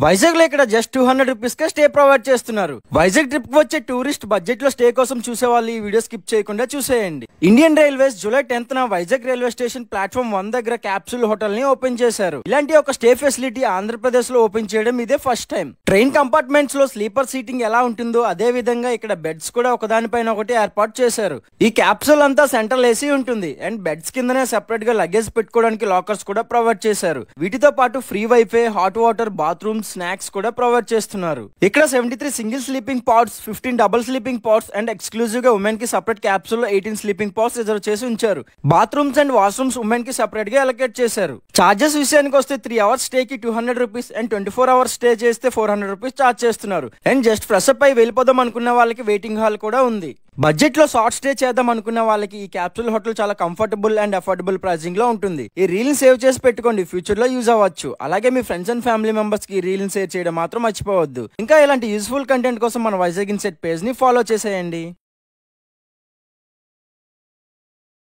వైజాగ్ లో ఇక్కడ just 200 rupees కే stay provide చేస్తున్నారు. వైజాగ్ ట్రిప్ కు వచ్చే టూరిస్ట్ బడ్జెట్ లో స్టే కోసం చూసే వాళ్ళు ఈ వీడియో స్కిప్ చేయకుండా చూసేయండి. Indian railways July 10th Vizag railway station platform 1 దగ్గర క్యాప్సూల్ హోటల్ ని ఓపెన్ చేశారు. ఇలాంటి ఒక స్టే ఫెసిలిటీ ఆంధ్రప్రదేశ్ లో ఓపెన్ చేయడం ఇదే ఫస్ట్ టైం. ట్రైన్ కంపార్ట్మెంట్స్ లో స్లీపర్ సీటింగ్ ఎలా ఉంటుందో అదే విధంగా ఇక్కడ బెడ్స్ కూడా ఒకదానిపైన ఒకటి ఏర్పాటు చేశారు. ఈ క్యాప్సూల్ అంతా సెంట్రల్ ఏసీ ఉంటుంది అండ్ బెడ్స్ కిందనే సెపరేట్ గా లగేజ్ పెట్టుకోవడానికి లాకర్స్ కూడా ప్రొవైడ్ చేశారు. వీటితో పాటు free wifi, hot water, bathroom, snacks కూడా ప్రొవైడ్ చేస్తున్నారు. ఇక్కడ 73 single sleeping pods, 15 double sleeping pods and exclusive గా ఉమెన్ కి సెపరేట్ క్యాప్సూల్ లో 18 స్లీపింగ్ పాడ్స్ రిజర్వ్ చేసి ఉంచారు. బాత్రూమ్స్ అండ్ వాష్రూమ్స్ ఉమెన్ కి సెపరేట్ గా అలొకేట్ చేశారు. చార్జెస్ విషయానికి వస్తే 3 అవర్స్ స్టే కి 200 రూపీస్ అండ్ 24 అవర్స్ స్టే చేస్తే 400 రూపీస్ చార్జ్ చేస్తున్నారు. అండ్ జస్ట్ ఫ్రెష్ అప్ అయి వెళ్ళిపోదాం అనుకున్న వాళ్ళకి వెయిటింగ్ హాల్ కూడా ఉంది. బడ్జెట్ లో షార్ట్ స్టే చేద్దాం అనుకున్న వాళ్ళకి ఈ క్యాప్సూల్ హోటల్ చాలా కంఫర్టబుల్ అండ్ అఫోర్డబుల్ ప్రైసింగ్ లో ఉంటుంది. ఈ రీల్ సేవ్ చేసి పెట్టుకోండి, ఫ్యూచర్ లో యూజ్ అవ్వచ్చు. అలాగే మీ ఫ్రెండ్స్ అండ్ ఫ్యామిలీ మెంబర్స్ కి ఈ రీల్ షేర్ చేయడం మాత్రం మర్చిపోవద్దు. ఇంకా ఇలాంటి యూస్ఫుల్ కంటెంట్ కోసం మన వైజాగ్ ఇన్సైట్ పేజ్ ని ఫాలో చేసేయండి.